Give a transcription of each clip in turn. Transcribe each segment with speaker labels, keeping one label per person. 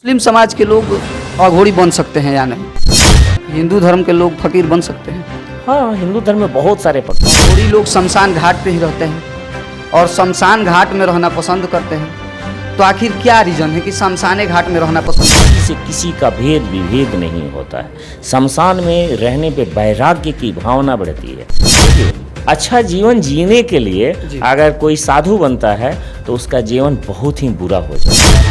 Speaker 1: मुस्लिम समाज के लोग अघोरी बन सकते हैं या नहीं? हिंदू धर्म के लोग फकीर बन सकते हैं?
Speaker 2: हाँ, हिंदू धर्म में बहुत सारे फकीर।
Speaker 1: अघोरी लोग शमशान घाट पे ही रहते हैं और शमशान घाट में रहना पसंद करते हैं, तो आखिर क्या रीजन है कि शमशान घाट में रहना पसंद करते हैं?
Speaker 2: से किसी का भेद विभेद नहीं होता है। शमशान में रहने पे वैराग्य की भावना बढ़ती है। देखिए, अच्छा जीवन जीने के लिए अगर कोई साधु बनता है तो उसका जीवन बहुत ही बुरा हो जाता है।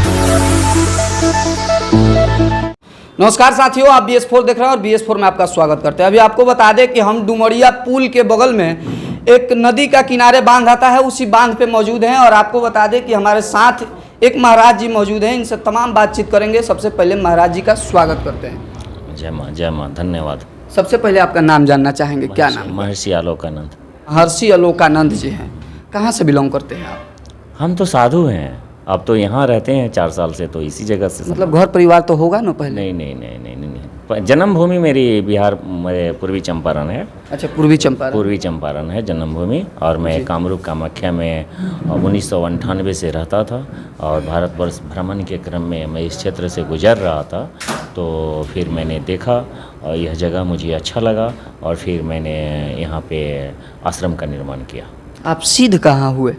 Speaker 1: नमस्कार साथियों, आप BS4 देख रहे हैं और BS4 में आपका स्वागत करते हैं। अभी आपको बता दें कि हम डुमरिया पुल के बगल में एक नदी का किनारे बांध आता है, उसी बांध पे मौजूद हैं और आपको बता दें कि हमारे साथ एक महाराज जी मौजूद हैं। इनसे तमाम बातचीत करेंगे। सबसे पहले महाराज जी का स्वागत करते हैं।
Speaker 2: जय माँ, धन्यवाद।
Speaker 1: सबसे पहले आपका नाम जानना चाहेंगे, क्या नाम?
Speaker 2: महर्षि आलोकानंद।
Speaker 1: महर्षि आलोकानंद जी हैं। कहाँ से बिलोंग करते हैं आप?
Speaker 2: हम तो साधु हैं, अब तो यहाँ रहते हैं 4 साल से, तो इसी जगह से।
Speaker 1: मतलब घर परिवार तो होगा ना पहले?
Speaker 2: नहीं। जन्मभूमि मेरी बिहार पूर्वी चंपारण है।
Speaker 1: अच्छा, पूर्वी चंपारण
Speaker 2: है जन्मभूमि। और मैं कामरूप कामाख्या में 1998 से रहता था और भारतवर्ष भ्रमण के क्रम में मैं इस क्षेत्र से गुजर रहा था, तो फिर मैंने देखा और यह जगह मुझे अच्छा लगा और फिर मैंने यहाँ पे आश्रम का निर्माण किया।
Speaker 1: आप सिद्ध कहाँ हुए?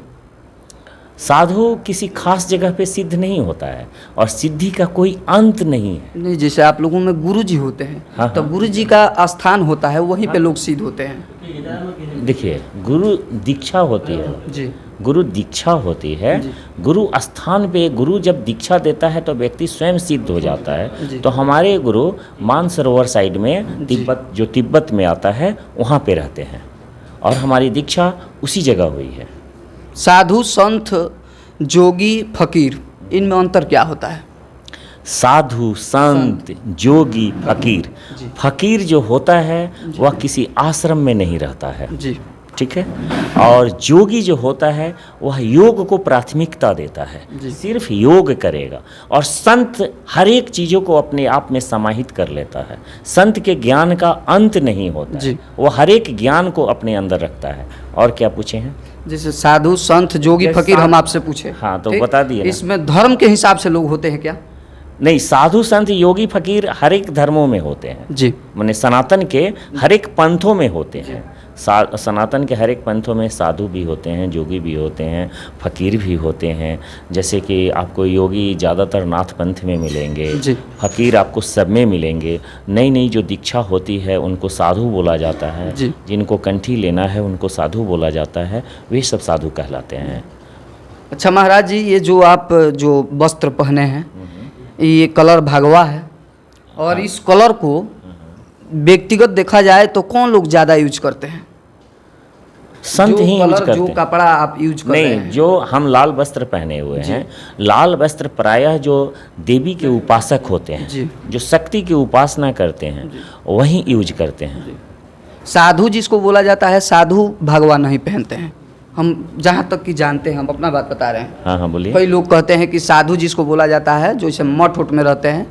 Speaker 2: साधु किसी खास जगह पे सिद्ध नहीं होता है और सिद्धि का कोई अंत नहीं है।
Speaker 1: नहीं, जैसे आप लोगों में गुरु जी होते हैं,
Speaker 2: हाँ,
Speaker 1: तो गुरु जी का स्थान होता है, वहीं पे लोग सिद्ध होते हैं।
Speaker 2: देखिए, गुरु दीक्षा होती है
Speaker 1: जी,
Speaker 2: गुरु दीक्षा होती है। गुरु स्थान पे गुरु जब दीक्षा देता है तो व्यक्ति स्वयं सिद्ध हो जाता है। तो हमारे गुरु मानसरोवर साइड में तिब्बत में आता है, वहाँ पे रहते हैं और हमारी दीक्षा उसी जगह हुई है।
Speaker 1: साधु, संत, जोगी, फकीर, इनमें अंतर क्या होता है?
Speaker 2: साधु, संत, जोगी, फकीर। फकीर जो होता है वह किसी आश्रम में नहीं रहता है
Speaker 1: जी,
Speaker 2: ठीक है। और जोगी जो होता है वह योग को प्राथमिकता देता है, सिर्फ योग करेगा। और संत हर एक चीज़ों को अपने आप में समाहित कर लेता है। संत के ज्ञान का अंत नहीं होता है, वह हर एक ज्ञान को अपने अंदर रखता है। और क्या पूछे हैं?
Speaker 1: जैसे साधु, संत, जोगी, फकीर हम आपसे पूछे।
Speaker 2: हाँ, तो बता दिए।
Speaker 1: इसमें धर्म के हिसाब से लोग होते हैं क्या?
Speaker 2: नहीं, साधु, संत, योगी, फकीर हर एक धर्मों में होते हैं
Speaker 1: जी।
Speaker 2: माने सनातन के हर एक पंथों में होते हैं। सनातन के हर एक पंथों में साधु भी होते हैं, जोगी भी होते हैं, फकीर भी होते हैं। जैसे कि आपको योगी ज़्यादातर नाथ पंथ में मिलेंगे, फकीर आपको सब में मिलेंगे। नई जो दीक्षा होती है उनको साधु बोला जाता है, जिनको कंठी लेना है उनको साधु बोला जाता है, वे सब साधु कहलाते हैं।
Speaker 1: अच्छा महाराज जी, ये जो आप जो वस्त्र पहने हैं, ये कलर भगवा है और इस कलर को व्यक्तिगत देखा जाए तो कौन लोग ज़्यादा यूज करते हैं?
Speaker 2: संत ही यूज करते हैं।
Speaker 1: जो कपड़ा आप यूज कर रहे हैं?
Speaker 2: नहीं, जो हम लाल वस्त्र पहने हुए हैं, लाल वस्त्र प्रायः जो देवी के उपासक होते हैं, जो शक्ति की उपासना करते हैं, वही यूज करते हैं।
Speaker 1: साधु जिसको बोला जाता है, साधु भगवा नहीं पहनते हैं। हम जहाँ तक कि जानते हैं, हम अपना बात बता रहे हैं।
Speaker 2: हाँ, बोलिए।
Speaker 1: कई लोग कहते हैं कि साधु जिसको बोला जाता है, जो इसे मठ उठ में रहते हैं,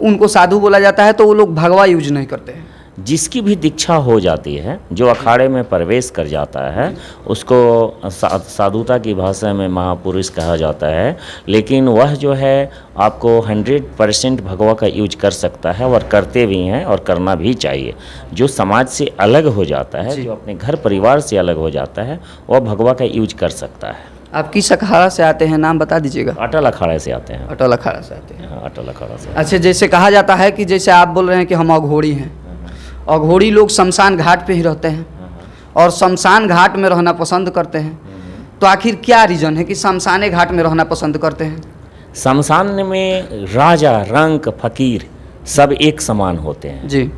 Speaker 1: उनको साधु बोला जाता है, तो वो लोग भगवा यूज नहीं करते हैं।
Speaker 2: जिसकी भी दीक्षा हो जाती है, जो अखाड़े में प्रवेश कर जाता है, उसको साधुता की भाषा में महापुरुष कहा जाता है। लेकिन वह जो है आपको 100% भगवा का यूज कर सकता है और करते भी हैं और करना भी चाहिए। जो समाज से अलग हो जाता है, जो अपने घर परिवार से अलग हो जाता है, वह भगवा का यूज कर सकता है।
Speaker 1: आप किस अखाड़ा से आते हैं, नाम बता दीजिएगा?
Speaker 2: अटल अखाड़े से आते हैं।
Speaker 1: अटल अखाड़ा से आते हैं।
Speaker 2: हाँ, अटल अखाड़ा से।
Speaker 1: अच्छा, जैसे कहा जाता है कि जैसे आप बोल रहे हैं कि हम अघोरी हैं, अघोरी लोग शमशान घाट पे ही रहते हैं और शमशान घाट में रहना पसंद करते हैं, तो आखिर क्या रीजन है कि शमशान घाट में रहना पसंद करते हैं?
Speaker 2: शमशान में राजा, रंक, फकीर सब एक समान होते हैं
Speaker 1: जी।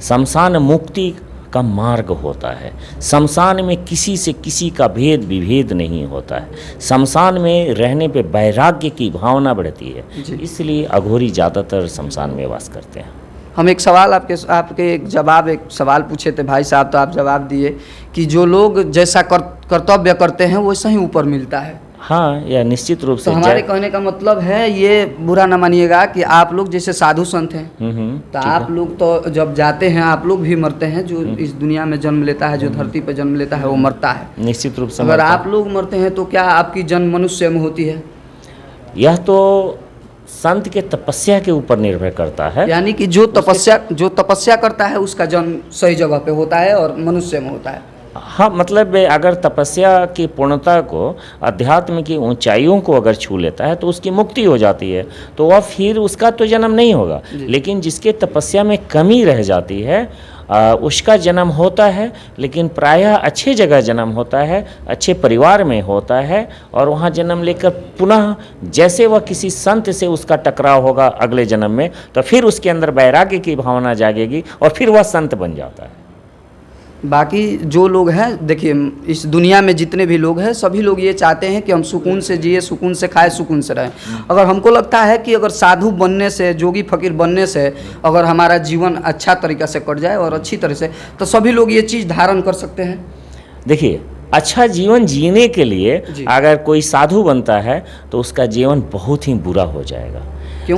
Speaker 2: शमशान मुक्ति का मार्ग होता है। शमशान में किसी से किसी का भेद विभेद नहीं होता है। शमशान में रहने पे वैराग्य की भावना बढ़ती है, इसलिए अघोरी ज़्यादातर शमशान में वास करते हैं।
Speaker 1: हम एक सवाल आपके एक सवाल पूछे थे भाई साहब, तो आप जवाब दिए कि जो लोग जैसा कर्तव्य करते हैं वैसा ही ऊपर मिलता है।
Speaker 2: हाँ, यह निश्चित रूप से।
Speaker 1: तो हमारे कहने का मतलब है, ये बुरा न मानिएगा कि आप लोग जैसे साधु संत हैं, तो आप लोग तो जब जाते हैं आप लोग भी मरते हैं। जो इस दुनिया में जन्म लेता है, जो धरती पर जन्म लेता है, वो मरता है
Speaker 2: निश्चित रूप से।
Speaker 1: अगर आप लोग मरते हैं तो क्या आपकी जन्म मनुष्य में होती है?
Speaker 2: यह तो संत के तपस्या के ऊपर निर्भर करता है।
Speaker 1: यानी कि जो तपस्या करता है उसका जन्म सही जगह पे होता है और मनुष्य में होता है।
Speaker 2: हाँ, मतलब अगर तपस्या की पूर्णता को, अध्यात्म की ऊंचाइयों को अगर छू लेता है तो उसकी मुक्ति हो जाती है, तो वह फिर उसका तो जन्म नहीं होगा। लेकिन जिसके तपस्या में कमी रह जाती है उसका जन्म होता है, लेकिन प्रायः अच्छे जगह जन्म होता है, अच्छे परिवार में होता है, और वहाँ जन्म लेकर पुनः जैसे वह किसी संत से उसका टकराव होगा अगले जन्म में, तो फिर उसके अंदर वैराग्य की भावना जागेगी और फिर वह संत बन जाता है।
Speaker 1: बाकी जो लोग हैं, देखिए इस दुनिया में जितने भी लोग हैं सभी लोग ये चाहते हैं कि हम सुकून से जिए, सुकून से खाए, सुकून से रहें। अगर हमको लगता है कि अगर साधु बनने से, जोगी फकीर बनने से अगर हमारा जीवन अच्छा तरीक़ा से कट जाए और अच्छी तरह से, तो सभी लोग ये चीज़ धारण कर सकते हैं।
Speaker 2: देखिए, अच्छा जीवन जीने के लिए अगर कोई साधु बनता है तो उसका जीवन बहुत ही बुरा हो जाएगा।
Speaker 1: क्यों?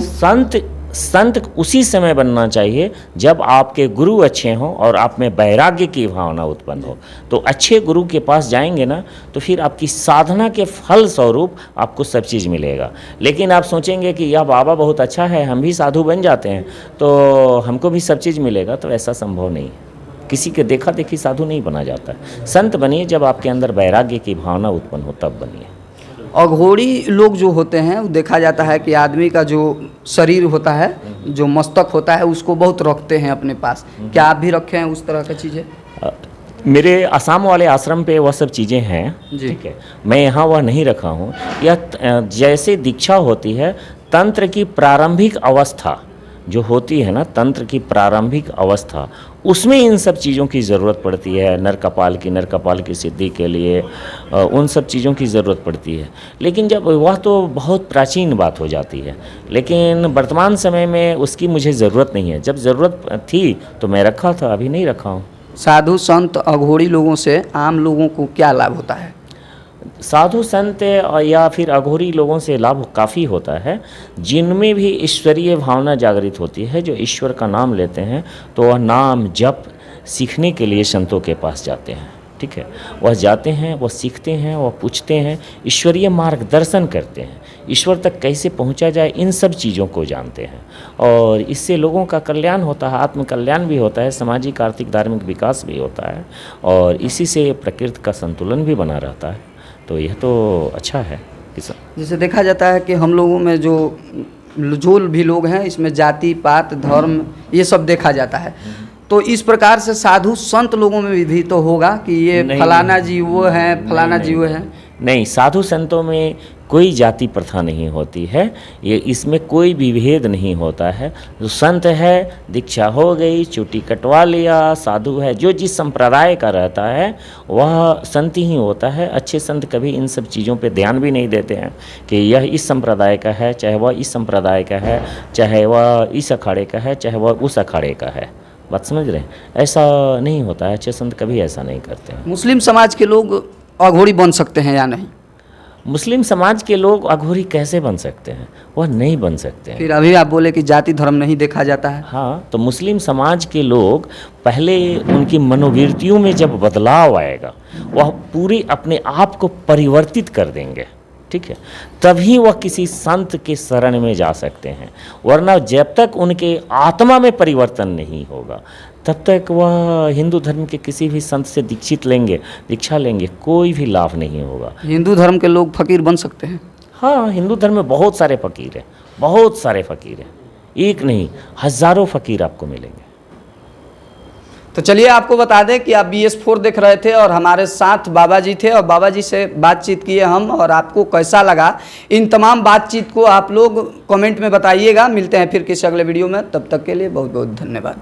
Speaker 2: संत उसी समय बनना चाहिए जब आपके गुरु अच्छे हों और आप में वैराग्य की भावना उत्पन्न हो। तो अच्छे गुरु के पास जाएंगे ना, तो फिर आपकी साधना के फल स्वरूप आपको सब चीज़ मिलेगा। लेकिन आप सोचेंगे कि यह बाबा बहुत अच्छा है, हम भी साधु बन जाते हैं तो हमको भी सब चीज़ मिलेगा, तो ऐसा संभव नहीं है। किसी के देखा देखी साधु नहीं बना जाता है। संत बनिए जब आपके अंदर वैराग्य की भावना उत्पन्न हो, तब बनिए।
Speaker 1: अघोरी लोग जो होते हैं, देखा जाता है कि आदमी का जो शरीर होता है, जो मस्तक होता है, उसको बहुत रखते हैं अपने पास। क्या आप भी रखे हैं उस तरह की चीज़ें?
Speaker 2: मेरे असम वाले आश्रम पे वह सब चीज़ें हैं, ठीक है। मैं यहाँ वह नहीं रखा हूँ। यह जैसे दीक्षा होती है, तंत्र की प्रारंभिक अवस्था जो होती है ना, तंत्र की प्रारंभिक अवस्था, उसमें इन सब चीज़ों की ज़रूरत पड़ती है। नर कपाल की सिद्धि के लिए उन सब चीज़ों की ज़रूरत पड़ती है। लेकिन जब वह तो बहुत प्राचीन बात हो जाती है, लेकिन वर्तमान समय में उसकी मुझे ज़रूरत नहीं है। जब ज़रूरत थी तो मैं रखा था, अभी नहीं रखा हूँ।
Speaker 1: साधु संत अघोरी लोगों से आम लोगों को क्या लाभ होता है?
Speaker 2: साधु संत या फिर अघोरी लोगों से लाभ काफ़ी होता है, जिनमें भी ईश्वरीय भावना जागृत होती है। जो ईश्वर का नाम लेते हैं तो वह नाम जप सीखने के लिए संतों के पास जाते हैं, ठीक है। वह जाते हैं, वह सीखते हैं, वह पूछते हैं, ईश्वरीय मार्गदर्शन करते हैं, ईश्वर तक कैसे पहुंचा जाए, इन सब चीज़ों को जानते हैं। और इससे लोगों का कल्याण होता है, आत्म कल्याण भी होता है, सामाजिक आर्थिक धार्मिक विकास भी होता है, और इसी से प्रकृति का संतुलन भी बना रहता है। तो यह तो अच्छा है।
Speaker 1: जैसे देखा जाता है कि हम लोगों में जो भी लोग हैं, इसमें जाति पात धर्म ये सब देखा जाता है। तो इस प्रकार से साधु संत लोगों में भी तो होगा कि ये फलाना जी वो हैं, फलाना जी वो हैं।
Speaker 2: नहीं, साधु संतों में कोई जाति प्रथा नहीं होती है, ये इसमें कोई भी भेद नहीं होता है। जो संत है, दीक्षा हो गई, चुटी कटवा लिया, साधु है, जो जिस संप्रदाय का रहता है वह संत ही होता है। अच्छे संत कभी इन सब चीज़ों पे ध्यान भी नहीं देते हैं कि यह इस संप्रदाय का है, चाहे वह इस संप्रदाय का है, चाहे वह इस अखाड़े का है, चाहे वह उस अखाड़े का है। बात समझ रहे हैं? ऐसा नहीं होता है, अच्छे संत कभी ऐसा नहीं करते हैं।
Speaker 1: मुस्लिम समाज के लोग अघोरी बन सकते हैं या नहीं?
Speaker 2: मुस्लिम समाज के लोग अघोरी कैसे बन सकते हैं? वह नहीं बन सकते हैं।
Speaker 1: फिर अभी आप बोले कि जाति धर्म नहीं देखा जाता है।
Speaker 2: हाँ, तो मुस्लिम समाज के लोग पहले उनकी मनोवृत्तियों में जब बदलाव आएगा, वह पूरे अपने आप को परिवर्तित कर देंगे, ठीक है, तभी वह किसी संत के शरण में जा सकते हैं। वरना जब तक उनके आत्मा में परिवर्तन नहीं होगा, तब तक वह हिंदू धर्म के किसी भी संत से दीक्षा लेंगे, कोई भी लाभ नहीं होगा।
Speaker 1: हिंदू धर्म के लोग फकीर बन सकते हैं?
Speaker 2: हाँ, हिंदू धर्म में बहुत सारे फकीर हैं, बहुत सारे फकीर हैं, एक नहीं हज़ारों फकीर आपको मिलेंगे।
Speaker 1: तो चलिए आपको बता दें कि आप BS4 देख रहे थे और हमारे साथ बाबा जी थे और बाबा जी से बातचीत किए हम, और आपको कैसा लगा इन तमाम बातचीत को आप लोग कमेंट में बताइएगा। मिलते हैं फिर किसी अगले वीडियो में, तब तक के लिए बहुत बहुत धन्यवाद।